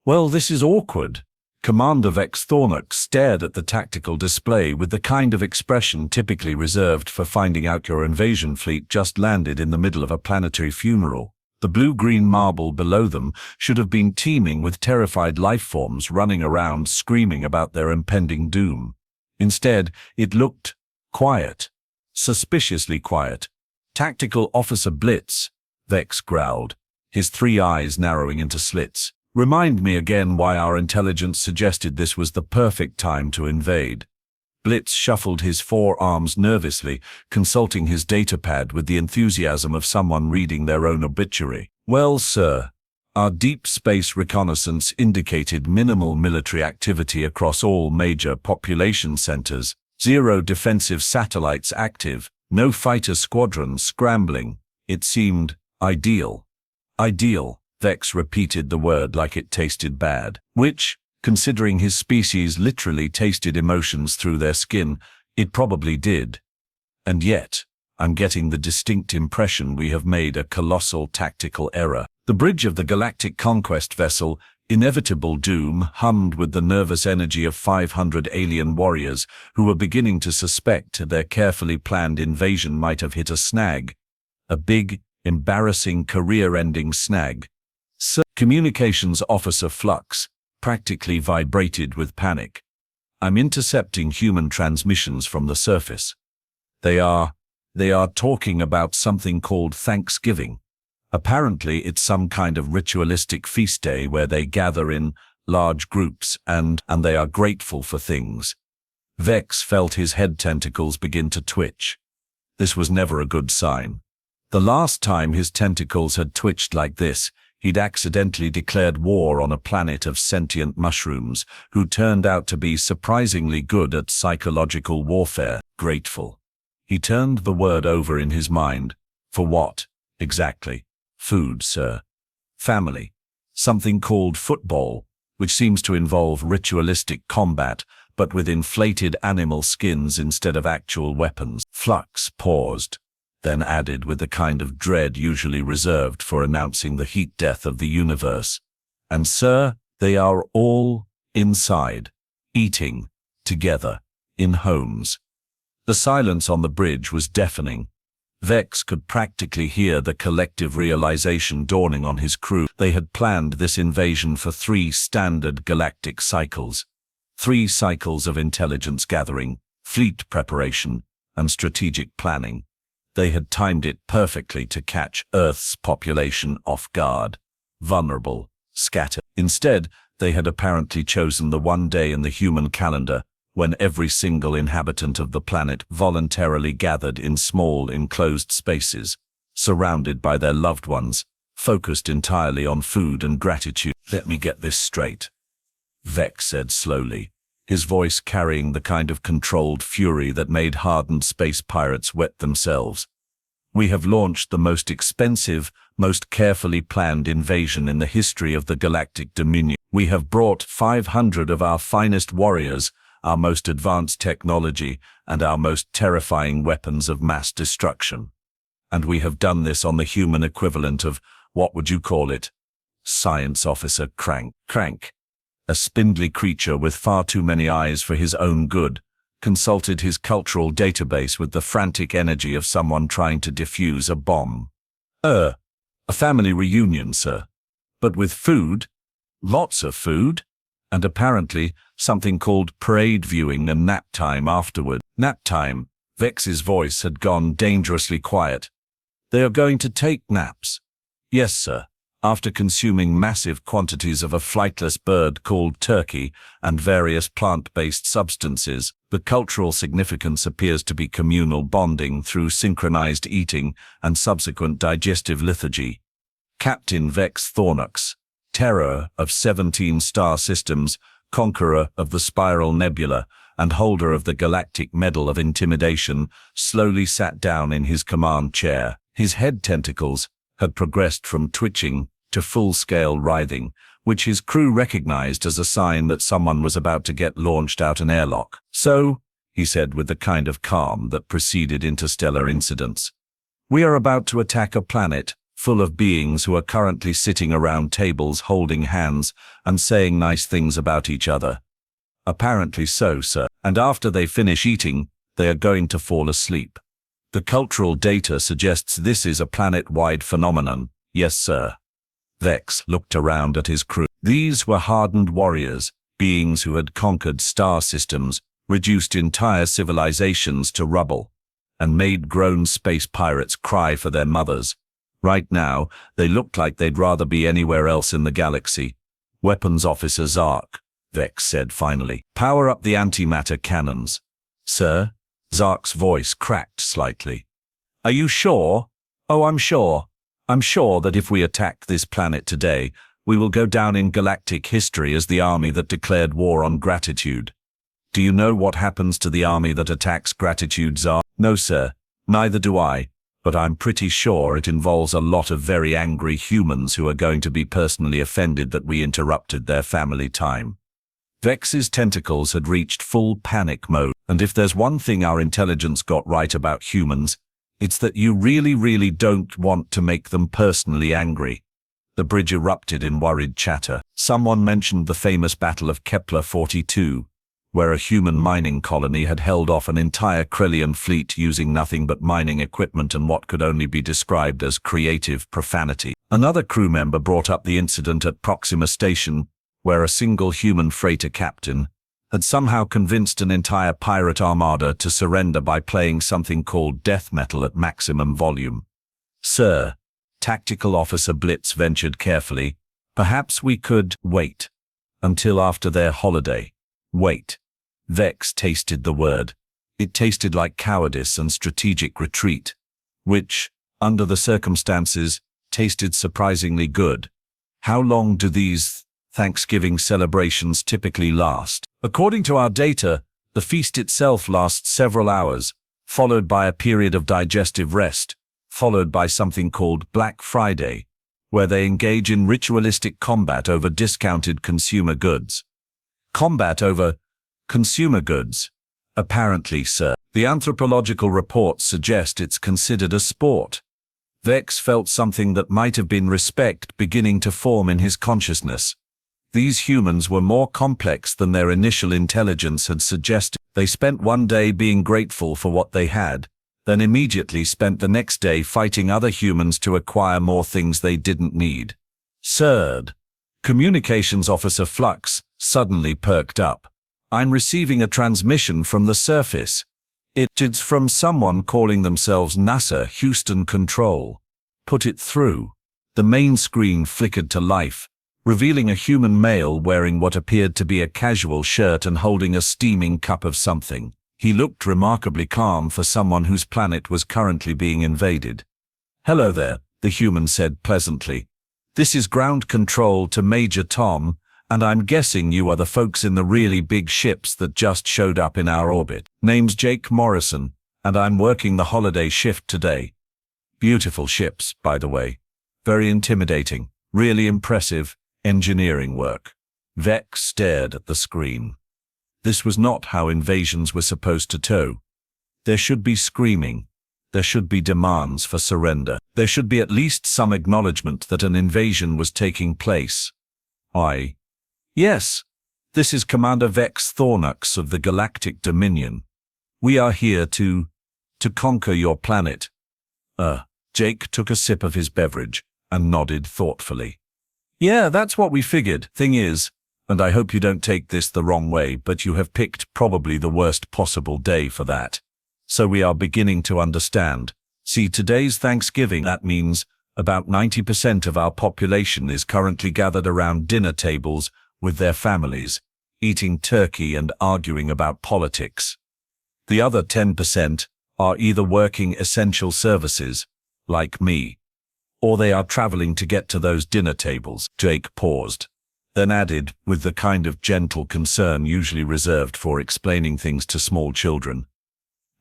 Well, this is awkward. Commander Vex Thornnox stared at the tactical display with the kind of expression typically reserved for finding out your invasion fleet just landed in the middle of a planetary funeral. The blue-green marble below them should have been teeming with terrified life forms running around screaming about their impending doom. Instead, it looked quiet, suspiciously quiet. "Tactical Officer Blitz," Vex growled, his 3 eyes narrowing into slits. "Remind me again why our intelligence suggested this was the perfect time to invade." Blitz shuffled his 4 arms nervously, consulting his datapad with the enthusiasm of someone reading their own obituary. "Well, sir, our deep space reconnaissance indicated minimal military activity across all major population centers, 0 defensive satellites active, no fighter squadrons scrambling. It seemed ideal." Ideal. Vex repeated the word like it tasted bad, which, considering his species literally tasted emotions through their skin, it probably did. "And yet, I'm getting the distinct impression we have made a colossal tactical error." The bridge of the Galactic Conquest vessel, Inevitable Doom, hummed with the nervous energy of 500 alien warriors who were beginning to suspect their carefully planned invasion might have hit a snag. A big, embarrassing, career-ending snag. Sir, Communications Officer Flux practically vibrated with panic. "I'm intercepting human transmissions from the surface. They are talking about something called Thanksgiving. Apparently it's some kind of ritualistic feast day where they gather in large groups and they are grateful for things." Vex felt his head tentacles begin to twitch. This was never a good sign. The last time his tentacles had twitched like this, he'd accidentally declared war on a planet of sentient mushrooms who turned out to be surprisingly good at psychological warfare. Grateful. He turned the word over in his mind. For what, exactly? "Food, sir." "Family." "Something called football, which seems to involve ritualistic combat, but with inflated animal skins instead of actual weapons." Flux paused, then added with the kind of dread usually reserved for announcing the heat death of the universe. "And sir, they are all inside, eating, together, in homes." The silence on the bridge was deafening. Vex could practically hear the collective realization dawning on his crew. They had planned this invasion for 3 standard galactic cycles. 3 cycles of intelligence gathering, fleet preparation, and strategic planning. They had timed it perfectly to catch Earth's population off guard, vulnerable, scattered. Instead, they had apparently chosen the one day in the human calendar when every single inhabitant of the planet voluntarily gathered in small enclosed spaces, surrounded by their loved ones, focused entirely on food and gratitude. "Let me get this straight," Vex said slowly, his voice carrying the kind of controlled fury that made hardened space pirates wet themselves. "We have launched the most expensive, most carefully planned invasion in the history of the Galactic Dominion. We have brought 500 of our finest warriors, our most advanced technology, and our most terrifying weapons of mass destruction. And we have done this on the human equivalent of, what would you call it? Science Officer Crank. A spindly creature with far too many eyes for his own good, consulted his cultural database with the frantic energy of someone trying to defuse a bomb. A family reunion, sir. But with food, lots of food, and apparently something called parade viewing and nap time afterward." "Nap time?" Vex's voice had gone dangerously quiet. "They are going to take naps?" "Yes, sir. After consuming massive quantities of a flightless bird called turkey and various plant-based substances, the cultural significance appears to be communal bonding through synchronized eating and subsequent digestive lethargy." Captain Vex Thornnox, terror of 17 star systems, conqueror of the Spiral Nebula, and holder of the Galactic Medal of Intimidation, slowly sat down in his command chair. His head tentacles had progressed from twitching to full-scale writhing, which his crew recognized as a sign that someone was about to get launched out an airlock. "So," he said with the kind of calm that preceded interstellar incidents, "we are about to attack a planet full of beings who are currently sitting around tables holding hands and saying nice things about each other. Apparently so, sir. And after they finish eating, they are going to fall asleep. The cultural data suggests this is a planet-wide phenomenon. Yes, sir. Vex looked around at his crew. These were hardened warriors, beings who had conquered star systems, reduced entire civilizations to rubble, and made grown space pirates cry for their mothers. Right now, they looked like they'd rather be anywhere else in the galaxy. Weapons Officer Zark, Vex said finally. Power up the antimatter cannons. Sir? Zark's voice cracked slightly. Are you sure? Oh, I'm sure. I'm sure that if we attack this planet today, we will go down in galactic history as the army that declared war on gratitude. Do you know what happens to the army that attacks gratitude, Zark? No, sir. Neither do I. But I'm pretty sure it involves a lot of very angry humans who are going to be personally offended that we interrupted their family time. Vex's tentacles had reached full panic mode, and if there's one thing our intelligence got right about humans, it's that you really don't want to make them personally angry. The bridge erupted in worried chatter. Someone mentioned the famous Battle of Kepler 42, where a human mining colony had held off an entire Krellian fleet using nothing but mining equipment and what could only be described as creative profanity. Another crew member brought up the incident at Proxima Station, where a single human freighter captain had somehow convinced an entire pirate armada to surrender by playing something called death metal at maximum volume. Sir, Tactical Officer Blitz ventured carefully, perhaps we could wait until after their holiday. Wait. Vex tasted the word. It tasted like cowardice and strategic retreat, which, under the circumstances, tasted surprisingly good. How long do these Thanksgiving celebrations typically last? According to our data, the feast itself lasts several hours, followed by a period of digestive rest, followed by something called Black Friday, where they engage in ritualistic combat over discounted consumer goods. Combat over consumer goods? Apparently, sir. The anthropological reports suggest it's considered a sport. Vex felt something that might have been respect beginning to form in his consciousness. These humans were more complex than their initial intelligence had suggested. They spent one day being grateful for what they had, then immediately spent the next day fighting other humans to acquire more things they didn't need. Third, Communications Officer Flux suddenly perked up. I'm receiving a transmission from the surface. It's from someone calling themselves NASA Houston Control. Put it through. The main screen flickered to life, revealing a human male wearing what appeared to be a casual shirt and holding a steaming cup of something. He looked remarkably calm for someone whose planet was currently being invaded. Hello there, the human said pleasantly. This is ground control to Major Tom, and I'm guessing you are the folks in the really big ships that just showed up in our orbit. Name's Jake Morrison, and I'm working the holiday shift today. Beautiful ships, by the way. Very intimidating, really impressive engineering work. Vex stared at the screen. This was not how invasions were supposed to go. There should be screaming. There should be demands for surrender. There should be at least some acknowledgement that an invasion was taking place. Yes, this is Commander Vex Thornnox of the Galactic Dominion. We are here to conquer your planet. Jake took a sip of his beverage and nodded thoughtfully. Yeah, that's what we figured. Thing is, and I hope you don't take this the wrong way, but you have picked probably the worst possible day for that. So we are beginning to understand. See, today's Thanksgiving. That means about 90% of our population is currently gathered around dinner tables with their families, eating turkey and arguing about politics. The other 10% are either working essential services, like me, or they are traveling to get to those dinner tables. Jake paused, then added, with the kind of gentle concern usually reserved for explaining things to small children.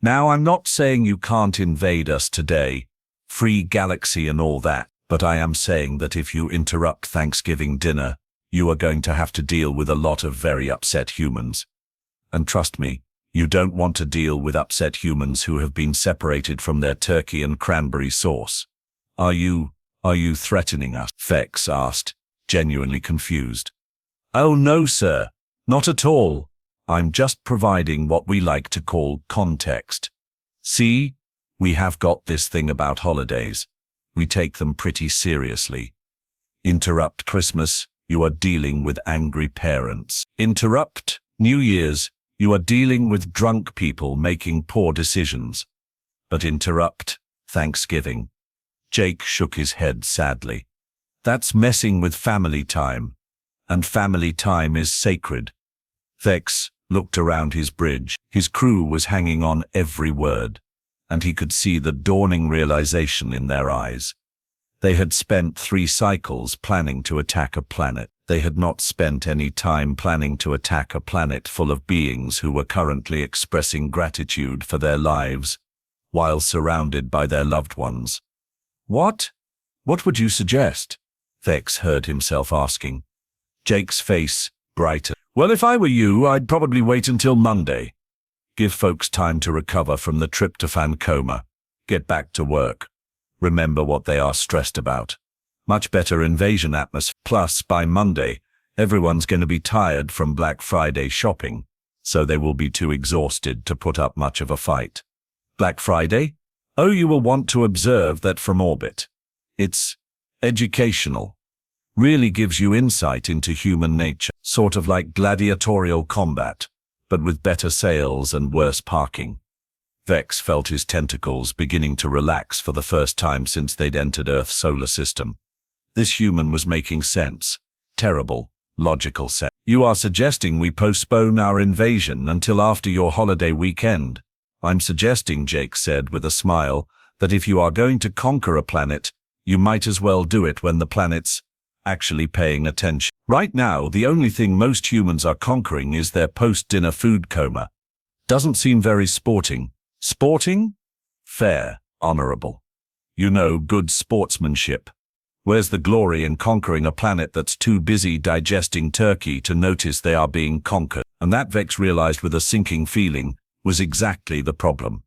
Now, I'm not saying you can't invade us today, free galaxy and all that, but I am saying that if you interrupt Thanksgiving dinner, you are going to have to deal with a lot of very upset humans. And trust me, you don't want to deal with upset humans who have been separated from their turkey and cranberry sauce. Are you Are you threatening us? Vex asked, genuinely confused. Oh no, sir. Not at all. I'm just providing what we like to call context. See, we have got this thing about holidays. We take them pretty seriously. Interrupt Christmas, you are dealing with angry parents. Interrupt New Year's, you are dealing with drunk people making poor decisions. But interrupt Thanksgiving. Jake shook his head sadly. That's messing with family time. And family time is sacred. Vex looked around his bridge. His crew was hanging on every word, and he could see the dawning realization in their eyes. They had spent 3 cycles planning to attack a planet. They had not spent any time planning to attack a planet full of beings who were currently expressing gratitude for their lives, while surrounded by their loved ones. What? What would you suggest? Vex heard himself asking. Jake's face brightened. Well, if I were you, I'd probably wait until Monday. Give folks time to recover from the tryptophan coma. Get back to work. Remember what they are stressed about. Much better invasion atmosphere. Plus, by Monday, everyone's going to be tired from Black Friday shopping, so they will be too exhausted to put up much of a fight. Black Friday? Oh, you will want to observe that from orbit. It's educational. Really gives you insight into human nature, sort of like gladiatorial combat, but with better sales and worse parking. Vex felt his tentacles beginning to relax for the first time since they'd entered Earth's solar system. This human was making sense. Terrible, logical sense. You are suggesting we postpone our invasion until after your holiday weekend. I'm suggesting, Jake said with a smile, that if you are going to conquer a planet, you might as well do it when the planet's actually paying attention. Right now, the only thing most humans are conquering is their post-dinner food coma. Doesn't seem very sporting. Sporting? Fair, honorable. You know, good sportsmanship. Where's the glory in conquering a planet that's too busy digesting turkey to notice they are being conquered? And that, Vex realized with a sinking feeling, was exactly the problem.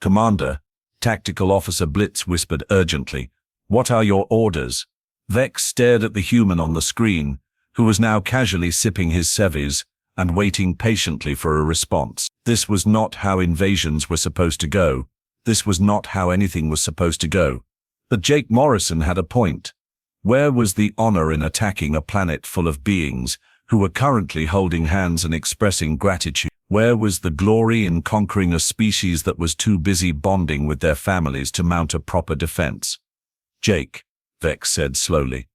Commander, Tactical Officer Blitz whispered urgently, what are your orders? Vex stared at the human on the screen, who was now casually sipping his Sevies and waiting patiently for a response. This was not how invasions were supposed to go. This was not how anything was supposed to go. But Jake Morrison had a point. Where was the honor in attacking a planet full of beings who were currently holding hands and expressing gratitude? Where was the glory in conquering a species that was too busy bonding with their families to mount a proper defense? Jake, Vex said slowly.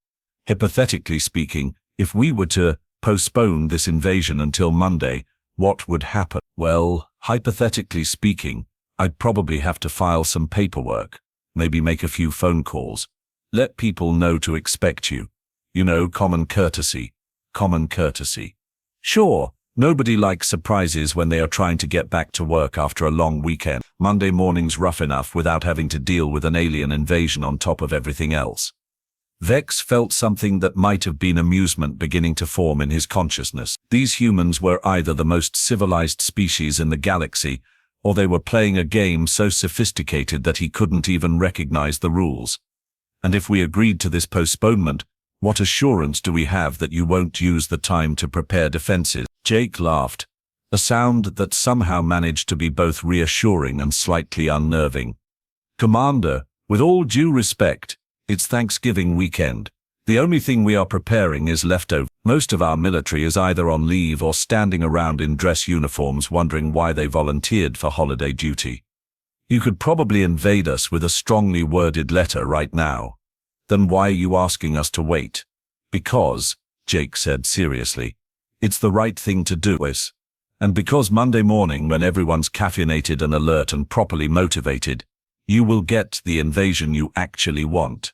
Hypothetically speaking, if we were to postpone this invasion until Monday, what would happen? Well, hypothetically speaking, I'd probably have to file some paperwork, maybe make a few phone calls. Let people know to expect you. You know, common courtesy. Common courtesy. Sure, nobody likes surprises when they are trying to get back to work after a long weekend. Monday morning's rough enough without having to deal with an alien invasion on top of everything else. Vex felt something that might have been amusement beginning to form in his consciousness. These humans were either the most civilized species in the galaxy, or they were playing a game so sophisticated that he couldn't even recognize the rules. And if we agreed to this postponement, what assurance do we have that you won't use the time to prepare defenses? Jake laughed, a sound that somehow managed to be both reassuring and slightly unnerving. Commander, with all due respect, it's Thanksgiving weekend. The only thing we are preparing is leftover. Most of our military is either on leave or standing around in dress uniforms wondering why they volunteered for holiday duty. You could probably invade us with a strongly worded letter right now. Then why are you asking us to wait? Because, Jake said seriously, it's the right thing to do. And because Monday morning, when everyone's caffeinated and alert and properly motivated, you will get the invasion you actually want.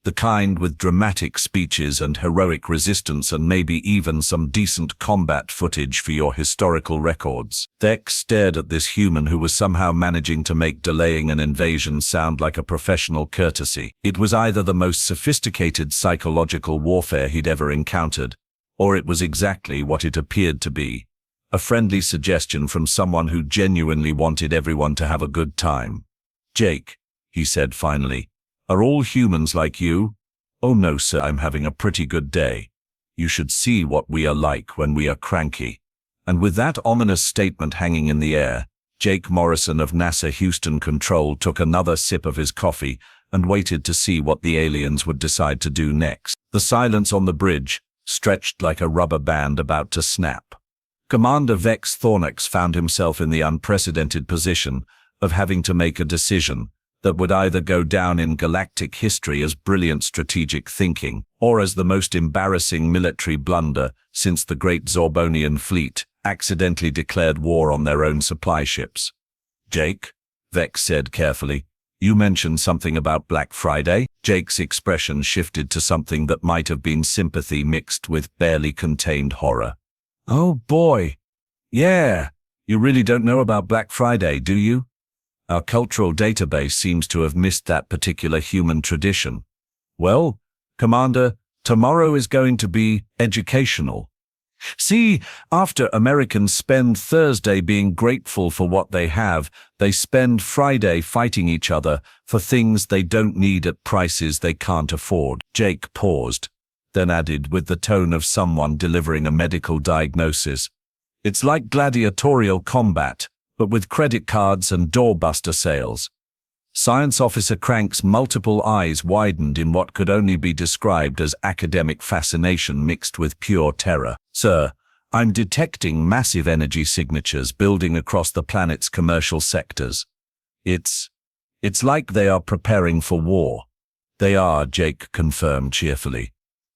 The kind with dramatic speeches and heroic resistance and maybe even some decent combat footage for your historical records. Vex stared at this human who was somehow managing to make delaying an invasion sound like a professional courtesy. It was either the most sophisticated psychological warfare he'd ever encountered, or it was exactly what it appeared to be. A friendly suggestion from someone who genuinely wanted everyone to have a good time. Jake, he said finally, Are all humans like you? Oh no, sir, I'm having a pretty good day. You should see what we are like when we are cranky. And with that ominous statement hanging in the air, Jake Morrison of NASA Houston Control took another sip of his coffee and waited to see what the aliens would decide to do next. The silence on the bridge stretched like a rubber band about to snap. Commander Vex Thornnox found himself in the unprecedented position of having to make a decision that would either go down in galactic history as brilliant strategic thinking or as the most embarrassing military blunder since the Great Zorbonian Fleet accidentally declared war on their own supply ships. Jake, Vex said carefully, you mentioned something about Black Friday? Jake's expression shifted to something that might have been sympathy mixed with barely contained horror. Oh boy. Yeah. You really don't know about Black Friday, do you? Our cultural database seems to have missed that particular human tradition. Well, Commander, tomorrow is going to be educational. See, after Americans spend Thursday being grateful for what they have, they spend Friday fighting each other for things they don't need at prices they can't afford. Jake paused, then added with the tone of someone delivering a medical diagnosis. It's like gladiatorial combat, but with credit cards and doorbuster sales. Science Officer Crank's multiple eyes widened in what could only be described as academic fascination mixed with pure terror. Sir, I'm detecting massive energy signatures building across the planet's commercial sectors. It's like they are preparing for war. They are, Jake confirmed cheerfully.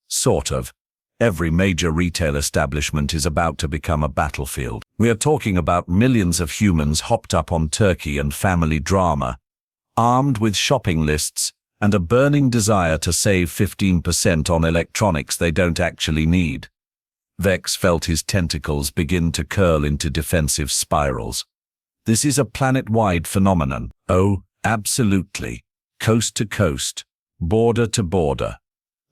Sort of. Every major retail establishment is about to become a battlefield. We are talking about millions of humans hopped up on turkey and family drama, armed with shopping lists and a burning desire to save 15% on electronics they don't actually need. Vex felt his tentacles begin to curl into defensive spirals. This is a planet-wide phenomenon. Oh, absolutely. Coast to coast, border to border.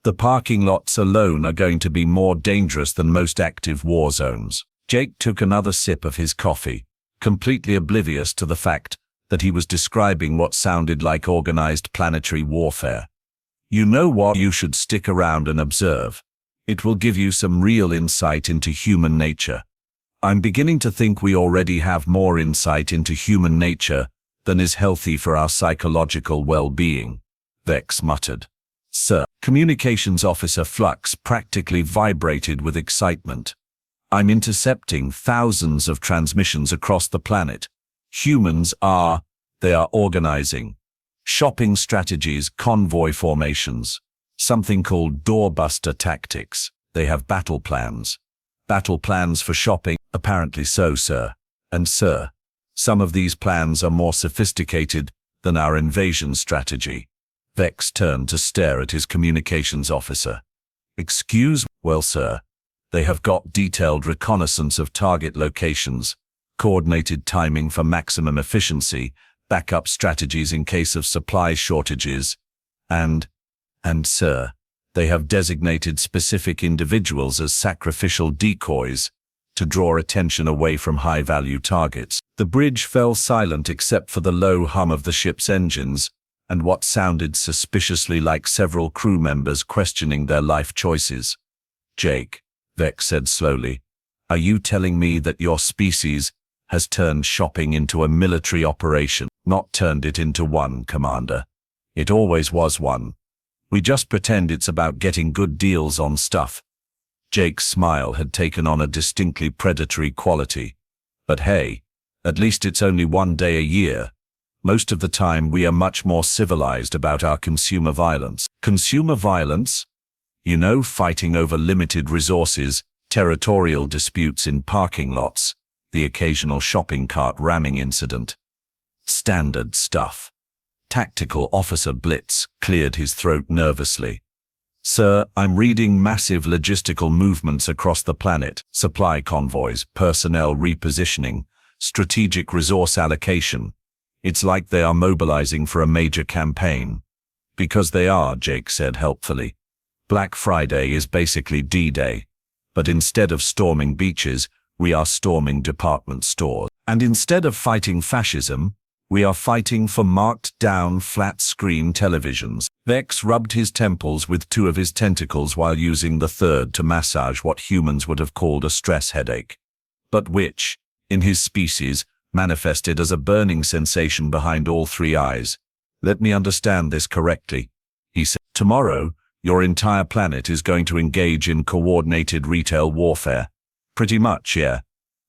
The parking lots alone are going to be more dangerous than most active war zones. Jake took another sip of his coffee, completely oblivious to the fact that he was describing what sounded like organized planetary warfare. You know what? You should stick around and observe. It will give you some real insight into human nature. I'm beginning to think we already have more insight into human nature than is healthy for our psychological well-being, Vex muttered. Sir, Communications Officer Flux practically vibrated with excitement. I'm intercepting thousands of transmissions across the planet. Humans are organizing. Shopping strategies, convoy formations. Something called doorbuster tactics. They have battle plans. Battle plans for shopping? Apparently so, sir. And sir, some of these plans are more sophisticated than our invasion strategy. Vex turned to stare at his communications officer. Excuse? Well, sir, they have got detailed reconnaissance of target locations, coordinated timing for maximum efficiency, backup strategies in case of supply shortages, and sir, they have designated specific individuals as sacrificial decoys to draw attention away from high-value targets. The bridge fell silent except for the low hum of the ship's engines and what sounded suspiciously like several crew members questioning their life choices. Jake, Vex said slowly, are you telling me that your species has turned shopping into a military operation? Not turned it into one, Commander. It always was one. We just pretend it's about getting good deals on stuff. Jake's smile had taken on a distinctly predatory quality. But hey, at least it's only one day a year. Most of the time we are much more civilized about our consumer violence. Consumer violence? You know, fighting over limited resources, territorial disputes in parking lots, the occasional shopping cart ramming incident. Standard stuff. Tactical Officer Blitz cleared his throat nervously. Sir, I'm reading massive logistical movements across the planet, supply convoys, personnel repositioning, strategic resource allocation. It's like they are mobilizing for a major campaign. Because they are, Jake said helpfully. Black Friday is basically D-Day. But instead of storming beaches, we are storming department stores. And instead of fighting fascism, we are fighting for marked-down flat-screen televisions. Vex rubbed his temples with two of his tentacles while using the third to massage what humans would have called a stress headache, but which, in his species, manifested as a burning sensation behind all three eyes. Let me understand this correctly, he said. Tomorrow, your entire planet is going to engage in coordinated retail warfare. Pretty much, yeah.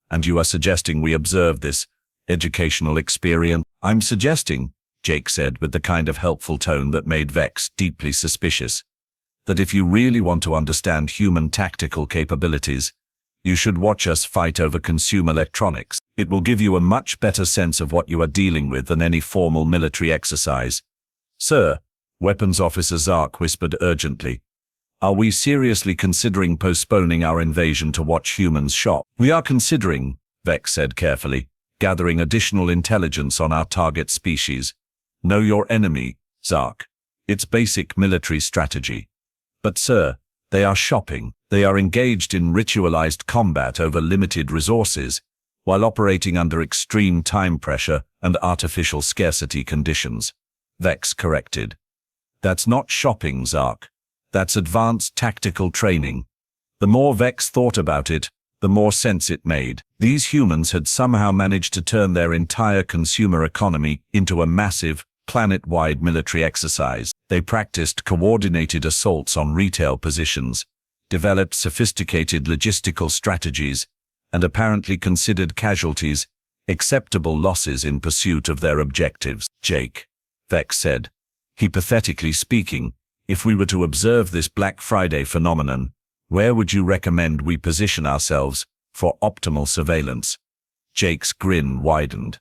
And you are suggesting we observe this educational experience? I'm suggesting, Jake said with the kind of helpful tone that made Vex deeply suspicious, that if you really want to understand human tactical capabilities, you should watch us fight over consumer electronics. It will give you a much better sense of what you are dealing with than any formal military exercise. Sir, Weapons Officer Zark whispered urgently, are we seriously considering postponing our invasion to watch humans shop? We are considering, Vex said carefully, gathering additional intelligence on our target species. Know your enemy, Zark. It's basic military strategy. But sir, they are shopping. They are engaged in ritualized combat over limited resources, while operating under extreme time pressure and artificial scarcity conditions. Vex corrected. That's not shopping, Zark. That's advanced tactical training. The more Vex thought about it, the more sense it made. These humans had somehow managed to turn their entire consumer economy into a massive, planet-wide military exercise. They practiced coordinated assaults on retail positions, developed sophisticated logistical strategies, and apparently considered casualties acceptable losses in pursuit of their objectives. Jake, Vex said, hypothetically speaking, if we were to observe this Black Friday phenomenon, where would you recommend we position ourselves for optimal surveillance? Jake's grin widened.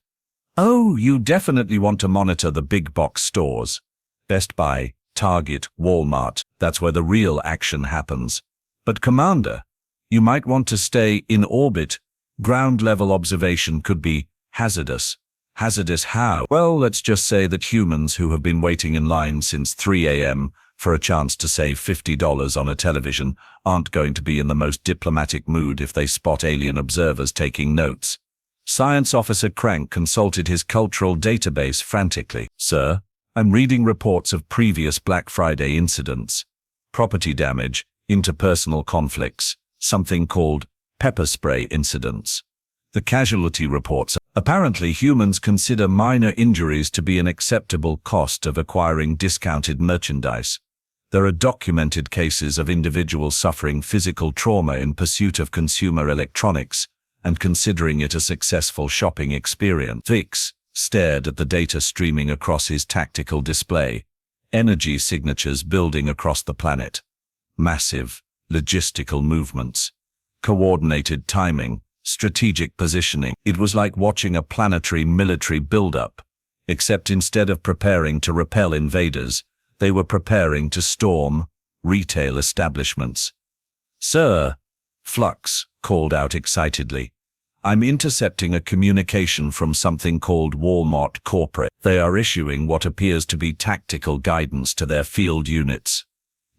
Oh, you definitely want to monitor the big box stores. Best Buy, Target, Walmart, that's where the real action happens. But Commander, you might want to stay in orbit. Ground-level observation could be hazardous. Hazardous how? Well, let's just say that humans who have been waiting in line since 3 a.m. for a chance to save $50 on a television aren't going to be in the most diplomatic mood if they spot alien observers taking notes. Science Officer Crank consulted his cultural database frantically. Sir, I'm reading reports of previous Black Friday incidents. Property damage, interpersonal conflicts, something called pepper spray incidents. The casualty reports. Apparently humans consider minor injuries to be an acceptable cost of acquiring discounted merchandise. There are documented cases of individuals suffering physical trauma in pursuit of consumer electronics and considering it a successful shopping experience. Vex stared at the data streaming across his tactical display, energy signatures building across the planet. Massive, logistical movements, coordinated timing, strategic positioning. It was like watching a planetary military build-up, except instead of preparing to repel invaders, they were preparing to storm retail establishments. Sir, Flux called out excitedly, I'm intercepting a communication from something called Walmart Corporate. They are issuing what appears to be tactical guidance to their field units.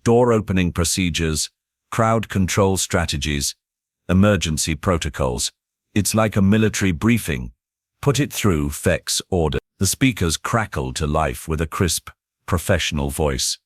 Door opening procedures, crowd control strategies, emergency protocols. It's like a military briefing. Put it through, Vex ordered. The speakers crackled to life with a crisp, professional voice.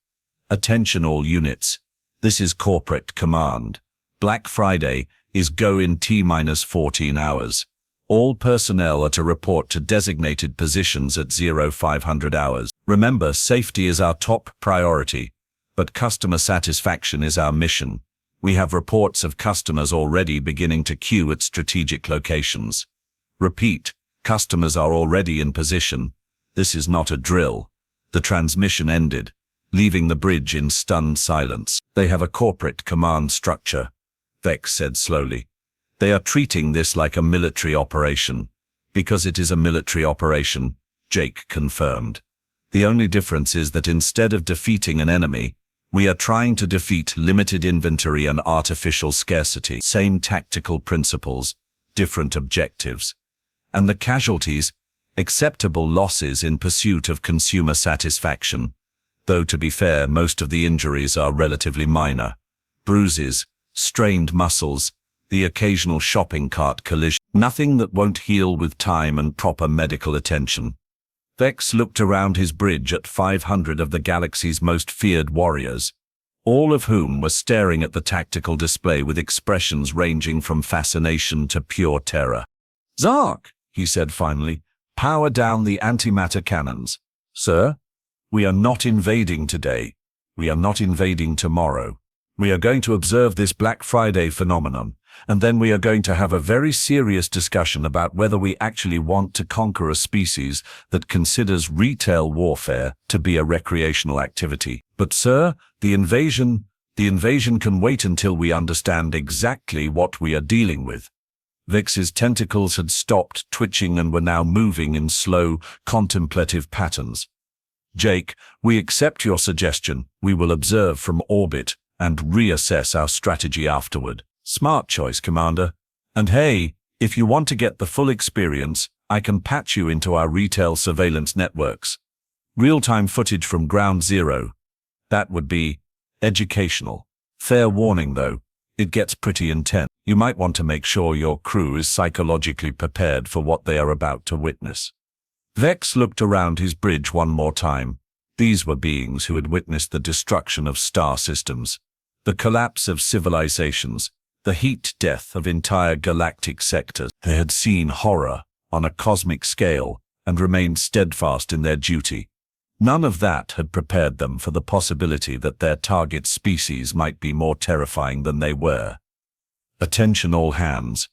Attention all units. This is corporate command. Black Friday is go in T-14 hours. All personnel are to report to designated positions at 0500 hours. Remember, safety is our top priority, but customer satisfaction is our mission. We have reports of customers already beginning to queue at strategic locations. Repeat, customers are already in position. This is not a drill. The transmission ended, leaving the bridge in stunned silence. They have a corporate command structure, Vex said slowly. They are treating this like a military operation. Because it is a military operation, Jake confirmed. The only difference is that instead of defeating an enemy, we are trying to defeat limited inventory and artificial scarcity. Same tactical principles, different objectives. And the casualties, acceptable losses in pursuit of consumer satisfaction. Though to be fair, most of the injuries are relatively minor. Bruises, strained muscles, the occasional shopping cart collision. Nothing that won't heal with time and proper medical attention. Vex looked around his bridge at 500 of the galaxy's most feared warriors, all of whom were staring at the tactical display with expressions ranging from fascination to pure terror. "Zark," he said finally, "power down the antimatter cannons." "Sir, we are not invading today. We are not invading tomorrow. We are going to observe this Black Friday phenomenon, and then we are going to have a very serious discussion about whether we actually want to conquer a species that considers retail warfare to be a recreational activity. But sir, the invasion can wait until we understand exactly what we are dealing with." Vex's tentacles had stopped twitching and were now moving in slow, contemplative patterns. "Jake, we accept your suggestion. We will observe from orbit and reassess our strategy afterward." "Smart choice, Commander. And hey, if you want to get the full experience, I can patch you into our retail surveillance networks. Real-time footage from Ground Zero. That would be educational. Fair warning though, it gets pretty intense. You might want to make sure your crew is psychologically prepared for what they are about to witness." Vex looked around his bridge one more time. These were beings who had witnessed the destruction of star systems, the collapse of civilizations, the heat death of entire galactic sectors. They had seen horror on a cosmic scale and remained steadfast in their duty. None of that had prepared them for the possibility that their target species might be more terrifying than they were. "Attention all hands,"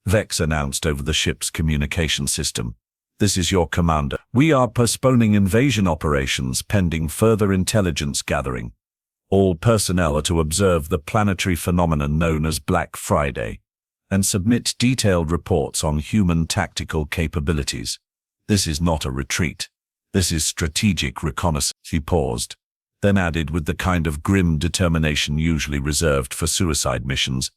Vex announced over the ship's communication system. "This is your commander. We are postponing invasion operations pending further intelligence gathering. All personnel are to observe the planetary phenomenon known as Black Friday and submit detailed reports on human tactical capabilities. This is not a retreat. This is strategic reconnaissance." He paused, then added with the kind of grim determination usually reserved for suicide missions,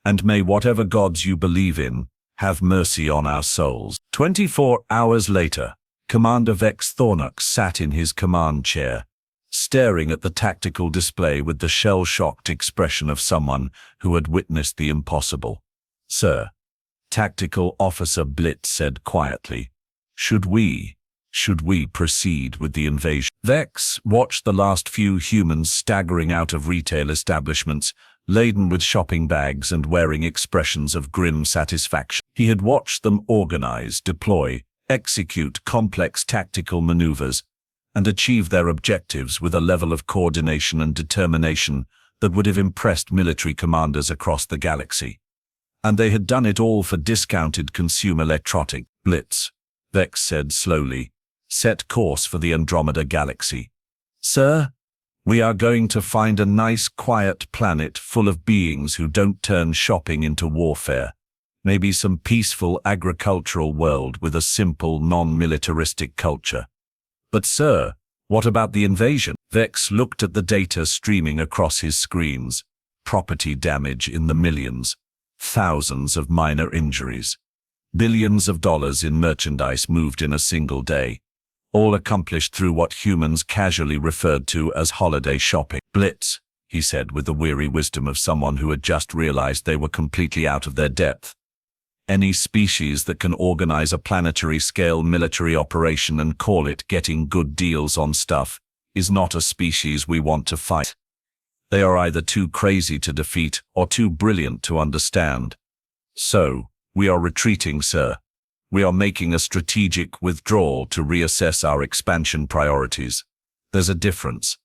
"And may whatever gods you believe in have mercy on our souls." 24 hours later, Commander Vex Thornnox sat in his command chair, staring at the tactical display with the shell-shocked expression of someone who had witnessed the impossible. "Sir," Tactical Officer Blitz said quietly, Should we proceed with the invasion?" Vex watched the last few humans staggering out of retail establishments, laden with shopping bags and wearing expressions of grim satisfaction. He had watched them organize, deploy, execute complex tactical maneuvers, and achieve their objectives with a level of coordination and determination that would have impressed military commanders across the galaxy. And they had done it all for discounted consumer electronics. "Blitz," Vex said slowly, "set course for the Andromeda galaxy." "Sir, we are going to find a nice, quiet planet full of beings who don't turn shopping into warfare. Maybe some peaceful agricultural world with a simple, non-militaristic culture." "But sir, what about the invasion?" Vex looked at the data streaming across his screens. Property damage in the millions, thousands of minor injuries, billions of dollars in merchandise moved in a single day, all accomplished through what humans casually referred to as holiday shopping. "Blitz," he said with the weary wisdom of someone who had just realized they were completely out of their depth, "any species that can organize a planetary-scale military operation and call it getting good deals on stuff is not a species we want to fight. They are either too crazy to defeat or too brilliant to understand. So, we are retreating, sir. We are making a strategic withdrawal to reassess our expansion priorities. There's a difference.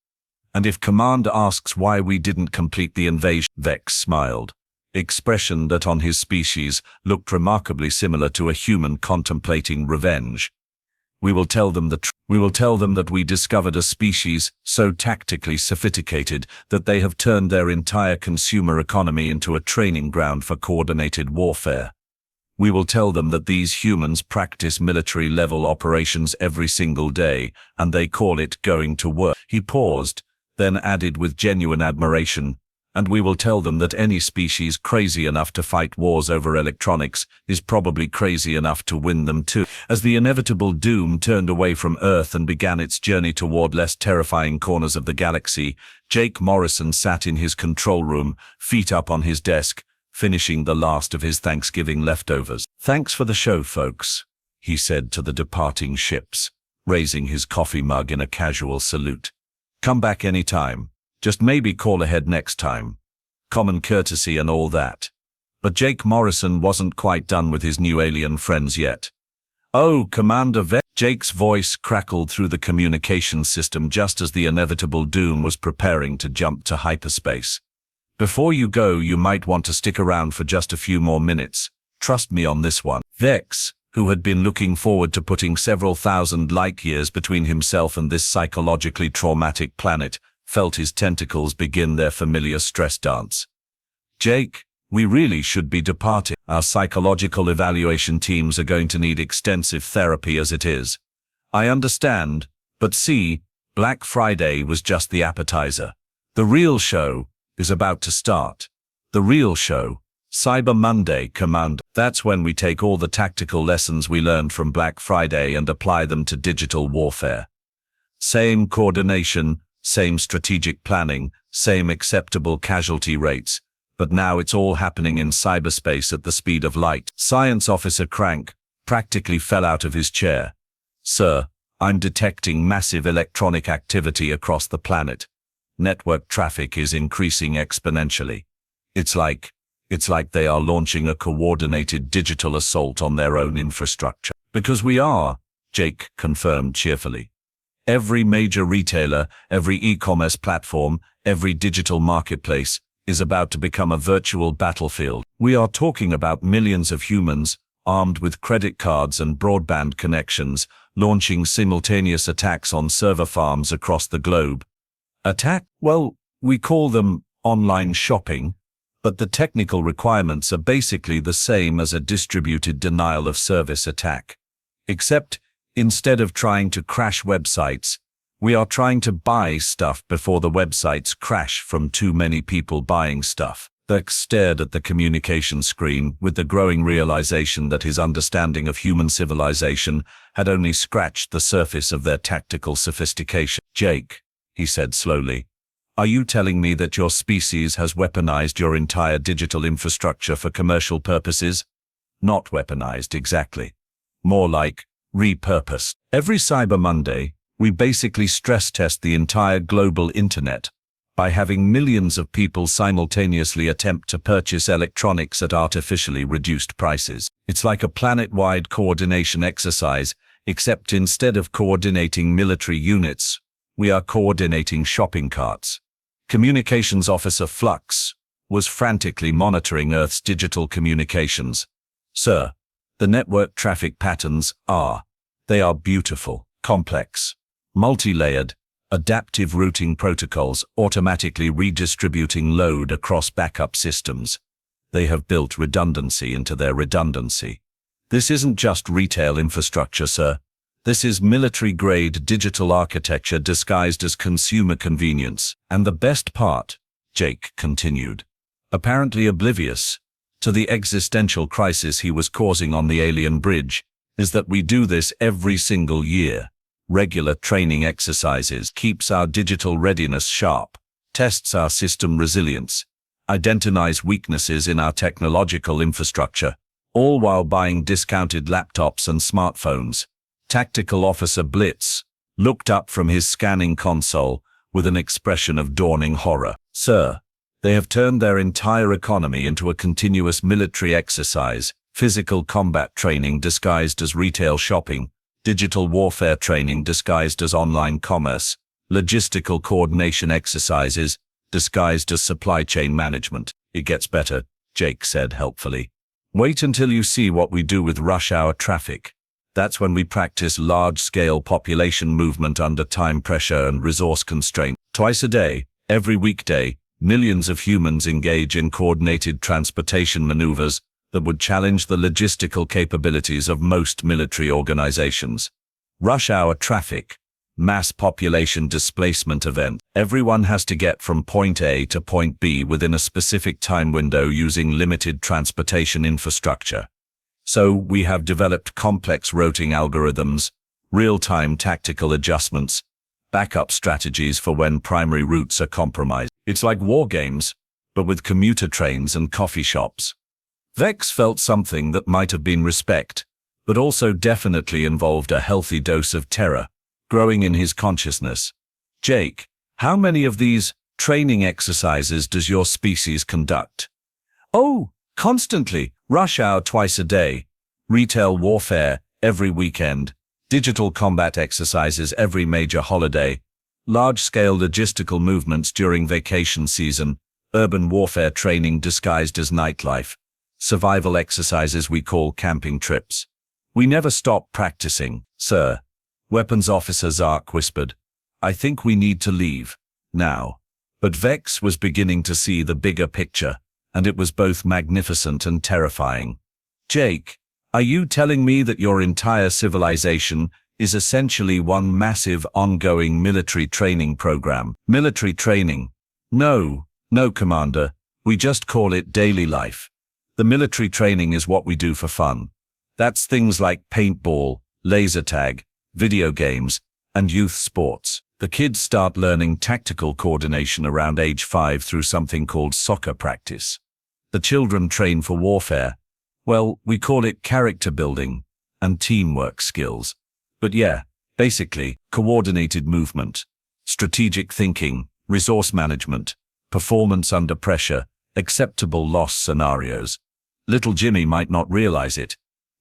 And if Command asks why we didn't complete the invasion," Vex smiled, expression that on his species looked remarkably similar to a human contemplating revenge. We will tell them that we discovered a species so tactically sophisticated that they have turned their entire consumer economy into a training ground for coordinated warfare. We will tell them that these humans practice military-level operations every single day, and they call it going to work." He paused, then added with genuine admiration, "And we will tell them that any species crazy enough to fight wars over electronics is probably crazy enough to win them too." As the inevitable doom turned away from Earth and began its journey toward less terrifying corners of the galaxy, Jake Morrison sat in his control room, feet up on his desk, finishing the last of his Thanksgiving leftovers. "Thanks for the show, folks," he said to the departing ships. raising his coffee mug in a casual salute. "Come back any time. Just maybe call ahead next time. Common courtesy and all that." But Jake Morrison wasn't quite done with his new alien friends yet. "Oh, Commander Vex." Jake's voice crackled through the communications system just as the inevitable doom was preparing to jump to hyperspace. "Before you go, you might want to stick around for just a few more minutes. Trust me on this one." Vex, who had been looking forward to putting several thousand light-years between himself and this psychologically traumatic planet, felt his tentacles begin their familiar stress dance. "Jake, we really should be departing. Our psychological evaluation teams are going to need extensive therapy as it is. I understand, but see, Black Friday was just the appetizer. The real show is about to start. The real show, Cyber Monday, Commander. That's when we take all the tactical lessons we learned from Black Friday and apply them to digital warfare. Same coordination, same strategic planning, same acceptable casualty rates. But now it's all happening in cyberspace at the speed of light." Science Officer Crank practically fell out of his chair. "Sir, I'm detecting massive electronic activity across the planet. Network traffic is increasing exponentially. It's like they are launching a coordinated digital assault on their own infrastructure." "Because we are," Jake confirmed cheerfully. "Every major retailer, every e-commerce platform, every digital marketplace is about to become a virtual battlefield. We are talking about millions of humans, armed with credit cards and broadband connections, launching simultaneous attacks on server farms across the globe. Attack? Well, we call them online shopping, but the technical requirements are basically the same as a distributed denial of service attack. Except, instead of trying to crash websites, we are trying to buy stuff before the websites crash from too many people buying stuff." Vex stared at the communication screen with the growing realization that his understanding of human civilization had only scratched the surface of their tactical sophistication. "Jake," he said slowly, "are you telling me that your species has weaponized your entire digital infrastructure for commercial purposes?" "Not weaponized exactly. More like repurposed. Every Cyber Monday, we basically stress test the entire global internet by having millions of people simultaneously attempt to purchase electronics at artificially reduced prices. It's like a planet-wide coordination exercise, except instead of coordinating military units, we are coordinating shopping carts." Communications Officer Flux was frantically monitoring Earth's digital communications. "Sir, the network traffic patterns they are beautiful, complex, multi-layered, adaptive routing protocols automatically redistributing load across backup systems. They have built redundancy into their redundancy. This isn't just retail infrastructure, sir. This is military-grade digital architecture disguised as consumer convenience. And the best part," Jake continued, apparently oblivious to the existential crisis he was causing on the alien bridge, "is that we do this every single year. Regular training exercises keeps our digital readiness sharp, tests our system resilience, identifies weaknesses in our technological infrastructure, all while buying discounted laptops and smartphones." Tactical Officer Blitz looked up from his scanning console with an expression of dawning horror. "Sir, they have turned their entire economy into a continuous military exercise, physical combat training disguised as retail shopping, digital warfare training disguised as online commerce, logistical coordination exercises disguised as supply chain management." "It gets better," Jake said helpfully. "Wait until you see what we do with rush hour traffic. That's when we practice large-scale population movement under time pressure and resource constraint. Twice a day, every weekday, millions of humans engage in coordinated transportation maneuvers that would challenge the logistical capabilities of most military organizations. Rush hour traffic, mass population displacement event. Everyone has to get from point A to point B within a specific time window using limited transportation infrastructure. So we have developed complex routing algorithms, real-time tactical adjustments, backup strategies for when primary routes are compromised. It's like war games, but with commuter trains and coffee shops." Vex felt something that might have been respect, but also definitely involved a healthy dose of terror. growing in his consciousness. Jake, how many of these training exercises does your species conduct? Oh, constantly. Rush hour twice a day. Retail warfare every weekend. Digital combat exercises every major holiday. Large-scale logistical movements during vacation season. Urban warfare training disguised as nightlife. Survival exercises we call camping trips. We never stop practicing, sir. Weapons Officer Zark whispered. I think we need to leave. Now. But Vex was beginning to see the bigger picture, and it was both magnificent and terrifying. Jake, are you telling me that your entire civilization is essentially one massive ongoing military training program? Military training? No, Commander. We just call it daily life. The military training is what we do for fun. That's things like paintball, laser tag, video games, and youth sports. The kids start learning tactical coordination around age 5 through something called soccer practice. The children train for warfare. Well, we call it character building and teamwork skills. But yeah, basically, coordinated movement, strategic thinking, resource management, performance under pressure, acceptable loss scenarios. Little Jimmy might not realize it,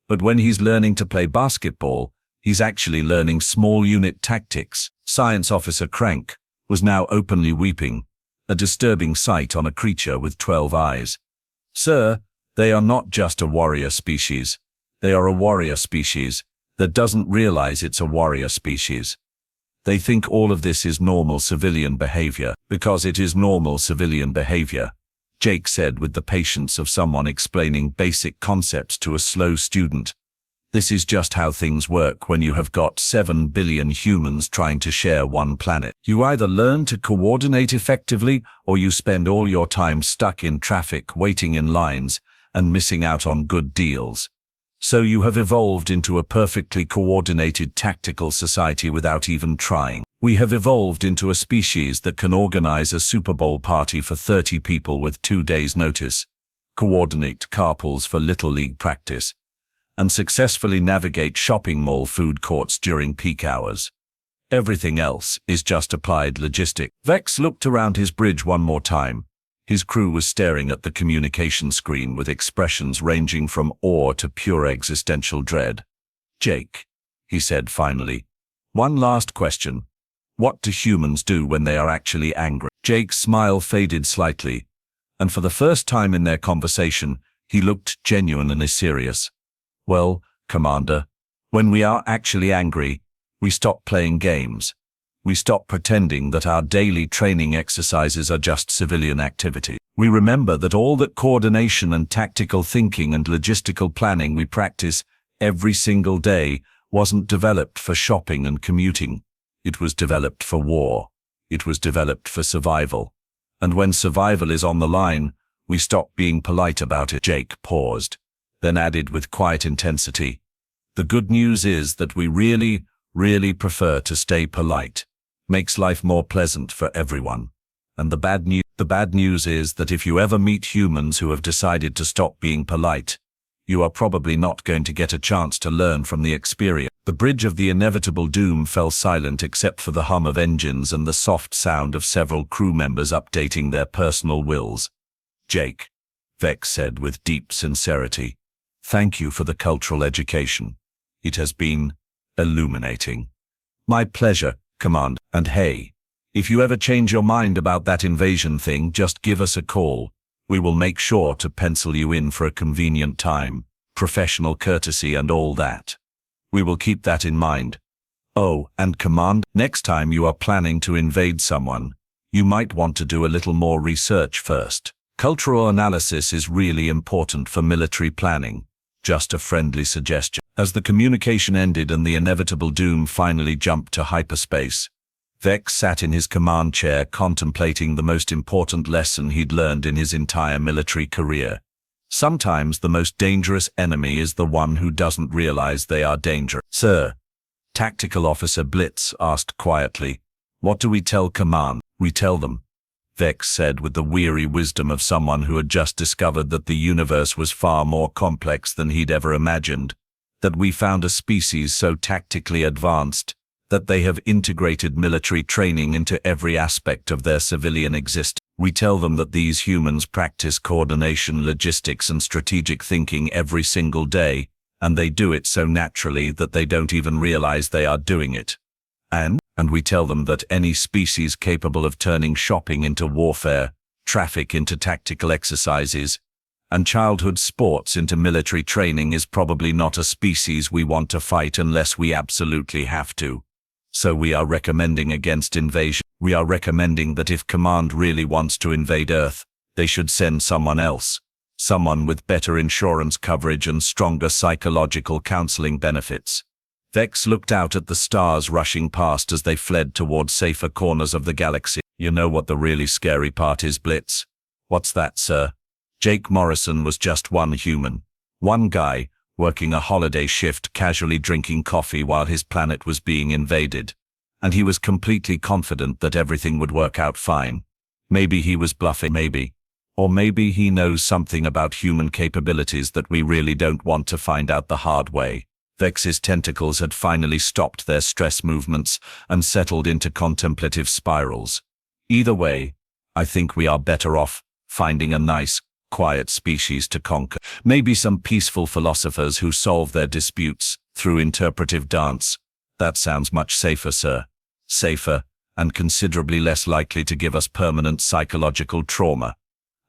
but when he's learning to play basketball, he's actually learning small unit tactics. Science Officer Crank was now openly weeping, a disturbing sight on a creature with 12 eyes. Sir, they are not just a warrior species. They are a warrior species that doesn't realize it's a warrior species. They think all of this is normal civilian behavior because it is normal civilian behavior, Jake said with the patience of someone explaining basic concepts to a slow student. This is just how things work when you have got 7 billion humans trying to share one planet. You either learn to coordinate effectively or you spend all your time stuck in traffic, waiting in lines, and missing out on good deals. So you have evolved into a perfectly coordinated tactical society without even trying. We have evolved into a species that can organize a Super Bowl party for 30 people with 2 days' notice, coordinate carpools for Little League practice, and successfully navigate shopping mall food courts during peak hours. Everything else is just applied logistics. Vex looked around his bridge one more time. His crew was staring at the communication screen with expressions ranging from awe to pure existential dread. Jake, he said finally, one last question. What do humans do when they are actually angry? Jake's smile faded slightly, and for the first time in their conversation, he looked genuinely serious. Well, Commander, when we are actually angry, we stop playing games. We stop pretending that our daily training exercises are just civilian activity. We remember that all that coordination and tactical thinking and logistical planning we practice every single day wasn't developed for shopping and commuting. It was developed for war. It was developed for survival. And when survival is on the line, we stop being polite about it. Jake paused, then added with quiet intensity, the good news is that we really prefer to stay polite. Makes life more pleasant for everyone. And the bad news is that if you ever meet humans who have decided to stop being polite, you are probably not going to get a chance to learn from the experience. The bridge of the inevitable doom fell silent except for the hum of engines and the soft sound of several crew members updating their personal wills. Jake, Vex said with deep sincerity, thank you for the cultural education. It has been illuminating. My pleasure, Commander. And hey, if you ever change your mind about that invasion thing, just give us a call. We will make sure to pencil you in for a convenient time, professional courtesy and all that. We will keep that in mind. Oh, and Command, next time you are planning to invade someone, you might want to do a little more research first. Cultural analysis is really important for military planning. Just a friendly suggestion. As the communication ended and the inevitable doom finally jumped to hyperspace, Vex sat in his command chair contemplating the most important lesson he'd learned in his entire military career. Sometimes the most dangerous enemy is the one who doesn't realize they are dangerous. Sir, Tactical Officer Blitz asked quietly, what do we tell command? We tell them, Vex said with the weary wisdom of someone who had just discovered that the universe was far more complex than he'd ever imagined, that we found a species so tactically advanced that they have integrated military training into every aspect of their civilian existence. We tell them that these humans practice coordination, logistics, and strategic thinking every single day, and they do it so naturally that they don't even realize they are doing it. And we tell them that any species capable of turning shopping into warfare, traffic into tactical exercises, and childhood sports into military training is probably not a species we want to fight unless we absolutely have to. So we are recommending against invasion. We are recommending that if Command really wants to invade Earth, they should send someone else. Someone with better insurance coverage and stronger psychological counseling benefits. Vex looked out at the stars rushing past as they fled toward safer corners of the galaxy. You know what the really scary part is, Blitz? What's that, sir? Jake Morrison was just one human. One guy, working a holiday shift, casually drinking coffee while his planet was being invaded. And he was completely confident that everything would work out fine. Maybe he was bluffing, maybe. Or maybe he knows something about human capabilities that we really don't want to find out the hard way. Vex's tentacles had finally stopped their stress movements and settled into contemplative spirals. Either way, I think we are better off finding a nice, quiet species to conquer. Maybe some peaceful philosophers who solve their disputes through interpretive dance. That sounds much safer, sir. Safer, and considerably less likely to give us permanent psychological trauma.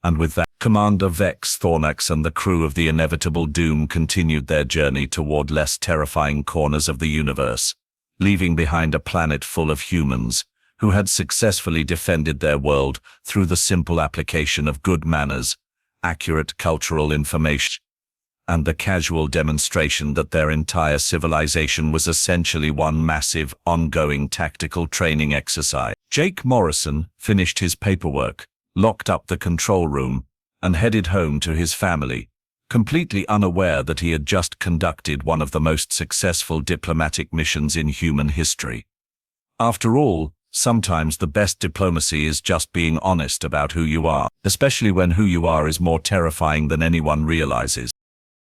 And with that, Commander Vex Thornnox and the crew of the Inevitable Doom continued their journey toward less terrifying corners of the universe, leaving behind a planet full of humans who had successfully defended their world through the simple application of good manners, accurate cultural information, and the casual demonstration that their entire civilization was essentially one massive, ongoing tactical training exercise. Jake Morrison finished his paperwork, locked up the control room, and headed home to his family, completely unaware that he had just conducted one of the most successful diplomatic missions in human history. After all, sometimes the best diplomacy is just being honest about who you are, especially when who you are is more terrifying than anyone realizes.